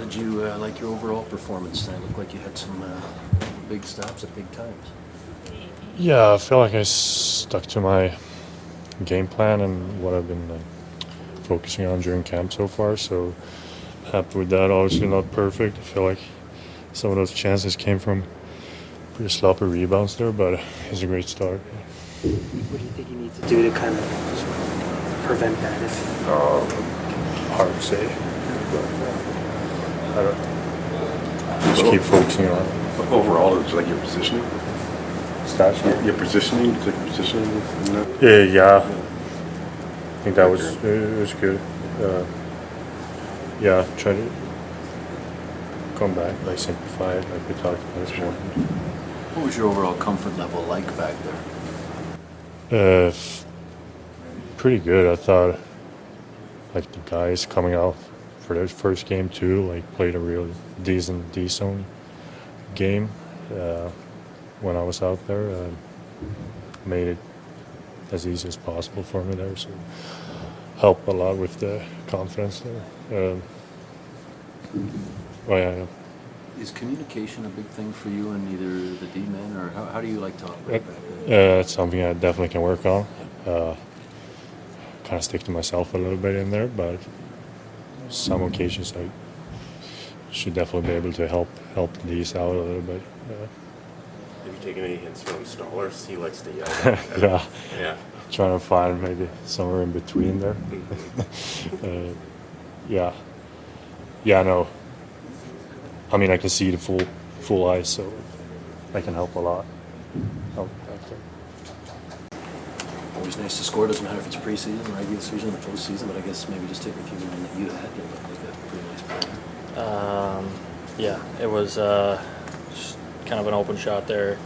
did you like your overall performance tonight? Looked like you had some big stops at big times. Yeah, I feel like I stuck to my game plan and what I've been focusing on during camp so far. So happy with that. Obviously not perfect. I feel like some of those chances came from pretty sloppy rebounds there, but it's a great start. What do you think you need to do to kind of prevent that? Hard to say. But, I don't just keep focusing on it. Overall, it's like your positioning. Stats. Your positioning, you took your positioning in that? Yeah. I think that was good. Try to come back, like simplify it, like we talked about this morning. What was your overall comfort level like back there? Pretty good. I thought, like the guys coming out for their first game too, like played a real decent D-zone game when I was out there. Made it as easy as possible for me there, so helped a lot with the confidence there. Is communication a big thing for you in either the D-men, or how do you like to operate back there? It's something I definitely can work on. Kind of stick to myself a little bit in there, but some occasions I should definitely be able to help these out a little bit. Have you taken any hints from Stollers? He likes to yell. Yeah. Trying to find maybe somewhere in between there. No. I mean, I can see the full ice, so that can help a lot. Always nice to score. Doesn't matter if it's preseason, regular season, or postseason. But I guess maybe just take me through the one that you had. You looked like a pretty nice player. It was just kind of an open shot there.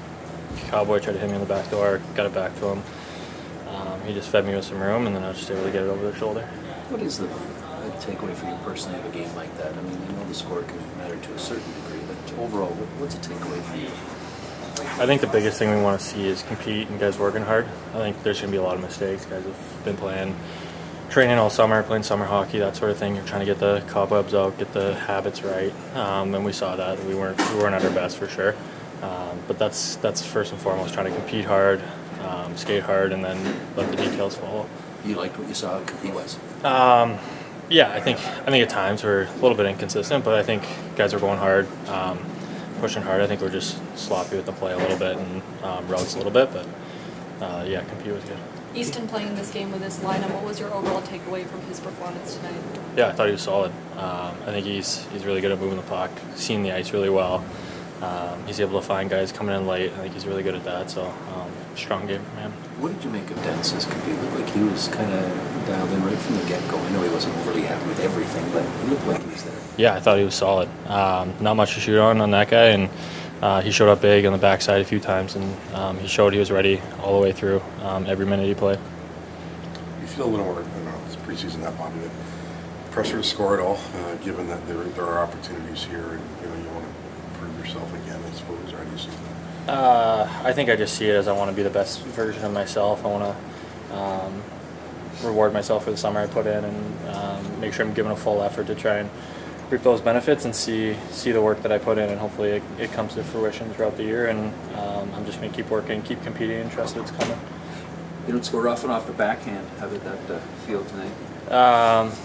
Cowboy tried to hit me in the back door, got it back to him. He just fed me with some room, and then I was just able to get it over the shoulder. What is the takeaway for you personally of a game like that? I mean, I know the score can matter to a certain degree, but overall, what's a takeaway for you? I think the biggest thing we want to see is compete and guys working hard. I think there's going to be a lot of mistakes. Guys have been training all summer, playing summer hockey, that sort of thing. You're trying to get the cobwebs out, get the habits right, and we saw that. We weren't at our best for sure. But that's first and foremost, trying to compete hard, skate hard, and then let the details follow. You liked what you saw compete-wise? I think at times we're a little bit inconsistent, but I think guys are going hard, pushing hard. I think we're just sloppy with the play a little bit and routes a little bit, but compete was good. Easton playing this game with this lineup, what was your overall takeaway from his performance tonight? Yeah, I thought he was solid. I think he's really good at moving the puck, seeing the ice really well. He's able to find guys coming in late. I think he's really good at that, so strong game for him. What did you make of Dennis's compete? It looked like he was kind of dialed in right from the get-go. I know he wasn't overly happy with everything, but it looked like he was there. Yeah, I thought he was solid. Not much to shoot on that guy, and he showed up big on the backside a few times, and he showed he was ready all the way through every minute he played. You feel a little more, I don't know, it's preseason that probably, but pressure to score it all, given that there are opportunities here, and you want to prove yourself again, I suppose, or how do you see that? I think I just see it as I want to be the best version of myself. I want to reward myself for the summer I put in, and make sure I'm giving a full effort to try and reap those benefits and see the work that I put in, and hopefully it comes to fruition throughout the year. And I'm just going to keep working, keep competing, and trust it's coming. You don't score often off the backhand. How did that feel tonight?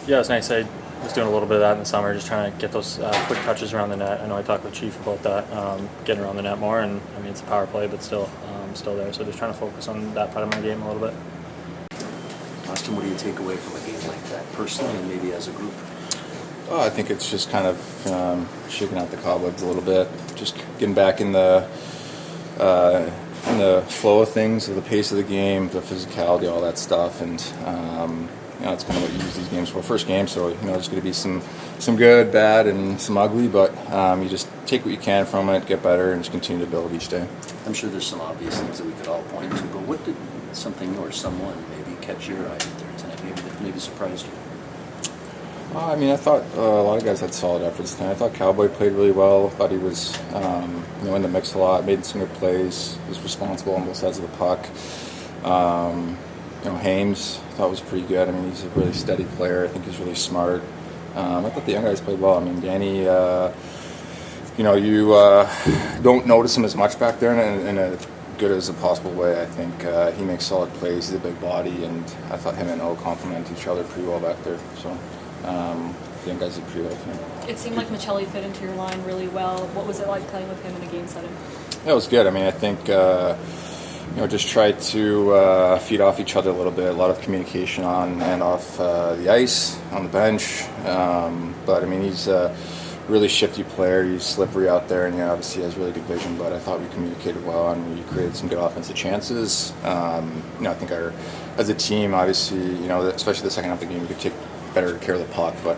It was nice. I was doing a little bit of that in the summer, just trying to get those quick touches around the net. I know I talked with Chief about that, getting around the net more, and I mean it's a power play, but still there. So just trying to focus on that part of my game a little bit. Auston, what do you take away from a game like that, personally and maybe as a group? I think it's just kind of shaking out the cobwebs a little bit, just getting back in the flow of things, the pace of the game, the physicality, all that stuff, and it's kind of what you use these games for. First game, so there's going to be some good, bad, and some ugly, but you just take what you can from it, get better, and just continue to build each day. I'm sure there's some obvious things that we could all point to, but what did something or someone maybe catch your eye out there tonight, maybe surprised you? I thought a lot of guys had solid efforts tonight. I thought Cowboy played really well. I thought he was in the mix a lot, made some good plays, was responsible on both sides of the puck. Hames I thought was pretty good. I mean, he's a really steady player. I think he's really smart. I thought the young guys played well. I mean, Danny, you don't notice him as much back there in a good as a possible way. I think he makes solid plays. He's a big body, and I thought him and O complement each other pretty well back there. So the young guys did pretty well tonight. It seemed like Maccelli fit into your line really well. What was it like playing with him in a game setting? Yeah, it was good. I mean, I think just try to feed off each other a little bit. A lot of communication on and off the ice, on the bench. But I mean, he's a really shifty player. He's slippery out there, and obviously has really good vision. But I thought we communicated well, and we created some good offensive chances. I think as a team, obviously, especially the second half of the game, we could take better care of the puck. But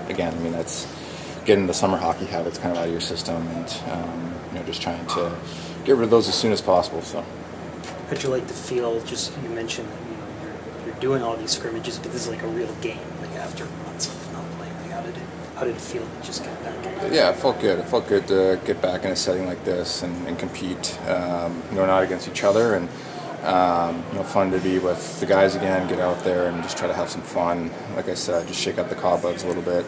again, I mean, that's getting the summer hockey habits kind of out of your system, and just trying to get rid of those as soon as possible. So. How'd you like to feel? Just you mentioned that you're doing all these scrimmages, but this is like a real game. Like after months of not playing, like how did it feel to just get back in? Yeah, it felt good. It felt good to get back in a setting like this and compete. Not against each other, and fun to be with the guys again. Get out there and just try to have some fun. Like I said, just shake out the cobwebs a little bit,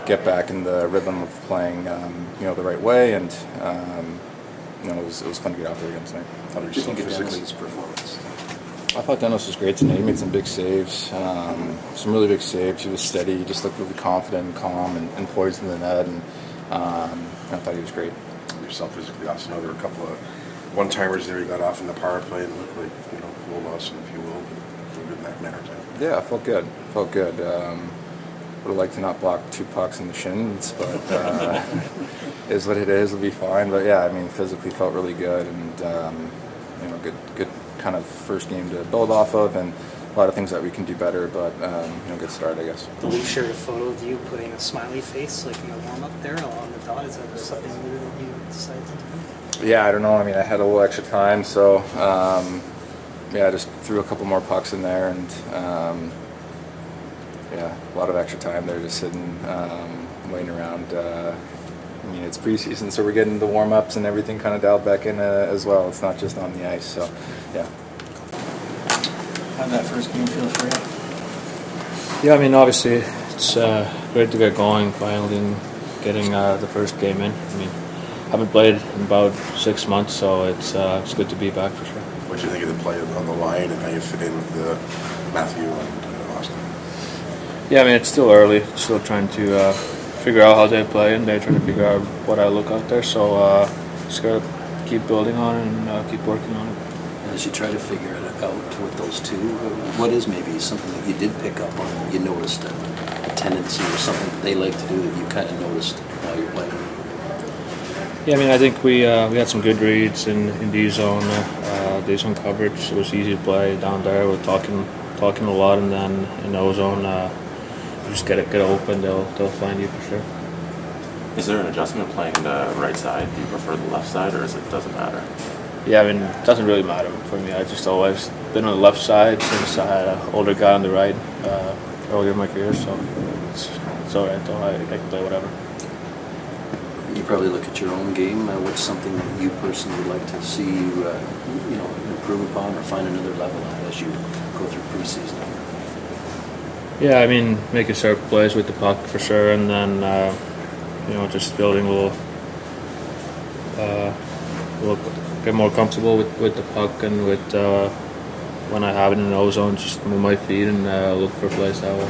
get back in the rhythm of playing, the right way, and. It was fun to get out there again tonight. How did you think of Dennis's performance? I thought Dennis was great tonight. He made some big saves, some really big saves. He was steady. He just looked really confident and calm and poised in the net. And I thought he was great. Yourself physically, Austin. There were a couple of one-timers there. You got off in the power play and looked like a little lost, if you will, but good in that manner tonight. Yeah, it felt good. Would have liked to not block 2 pucks in the shins, but is what it is. It'll be fine. But yeah, I mean, physically felt really good, and good kind of first game to build off of, and a lot of things that we can do better. But good start, I guess. The Leafs shared a photo of you putting a smiley face like in the warm up there along the dot. Is that something new that you decided to do? Yeah, I don't know. I mean, I had a little extra time, so I just threw a couple more pucks in there, and. A lot of extra time there, just sitting, waiting around. It's preseason, so we're getting the warm-ups and everything kind of dialed back in as well. It's not just on the ice, so yeah. How did that first game feel for you? Yeah, I mean, obviously, it's great to get going finally and getting the first game in. I mean, I haven't played in about 6 months, so it's good to be back for sure. What do you think of the play on the line and how you fit in with Matthew and Auston? Yeah, I mean, it's still early. Still trying to figure out how they play, and they're trying to figure out what I look out there. So just got to keep building on it and keep working on it. As you try to figure it out with those two, what is maybe something that you did pick up on that you noticed a tendency or something that they like to do that you kind of noticed while you're playing? Yeah, I mean, I think we had some good reads in D zone. D zone coverage, it was easy to play down there. We're talking a lot, and then in O zone, just get open. They'll find you for sure. Is there an adjustment playing the right side? Do you prefer the left side, or doesn't matter? Yeah, I mean, it doesn't really matter for me. I just always been on the left side since I had an older guy on the right earlier in my career, so it's all right though. I can play whatever. You probably look at your own game. What's something that you personally would like to see you, improve upon or find another level at as you go through preseason? Yeah, I mean, making sharp plays with the puck for sure, and then just building a little get more comfortable with the puck, and with when I have it in the O zone, just move my feet and look for plays that way.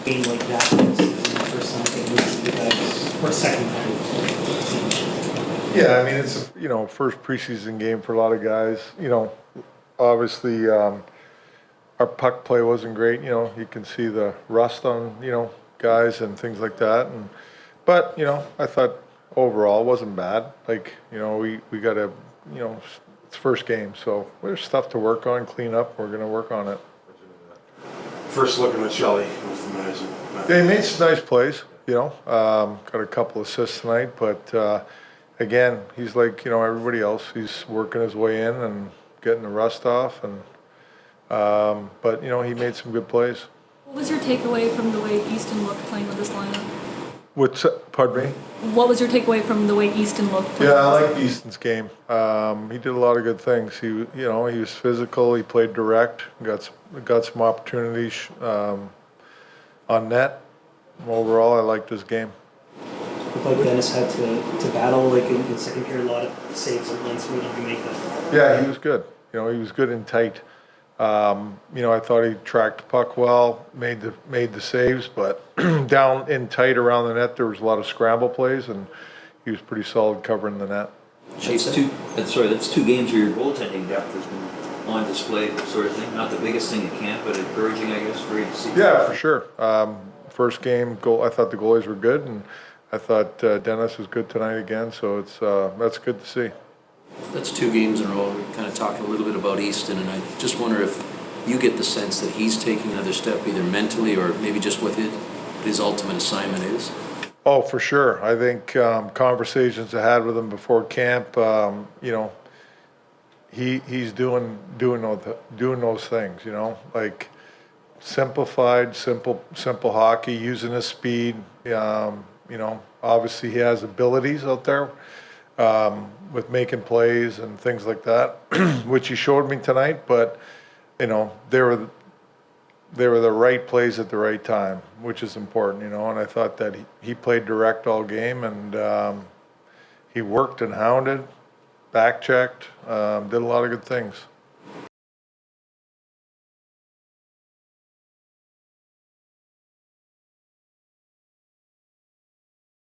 Game like that for some games because we're second time. Yeah, I mean, it's first preseason game for a lot of guys. Obviously our puck play wasn't great. You can see the rust on guys and things like that. But I thought overall it wasn't bad. Like we got to it's first game, so there's stuff to work on, clean up. We're gonna work on it. First look at Maccelli. They made some nice plays. Got a couple assists tonight, but. Again, he's like everybody else. He's working his way in and getting the rust off, and but he made some good plays. What was your takeaway from the way Easton looked playing with this lineup? Pardon me? What was your takeaway from the way Easton looked? Yeah, I like Easton's game. He did a lot of good things. He was physical. He played direct. Got some opportunities on net. overall, I liked his game. Looked like Dennis had to battle like in the second period, a lot of saves and runs through to make that. Yeah, he was good. He was good and tight. I thought he tracked the puck well, made the saves, but down in tight around the net, there was a lot of scramble plays, and he was pretty solid covering the net. Chase, that's 2 games where your goaltending depth has been on display, sort of thing. Not the biggest thing at camp, but encouraging, I guess, for you to see. Yeah, for sure. First game goal, I thought the goalies were good, and I thought Dennis was good tonight again. So that's good to see. That's 2 games in a row. We're kind of talking a little bit about Easton, and I just wonder if you get the sense that he's taking another step, either mentally or maybe just what his ultimate assignment is. Oh, for sure. I think conversations I had with him before camp, he's doing those things, like simplified, simple hockey, using his speed. Obviously he has abilities out there with making plays and things like that, which he showed me tonight. But they were the right plays at the right time, which is important, and I thought that he played direct all game, and he worked and hounded, back-checked, did a lot of good things.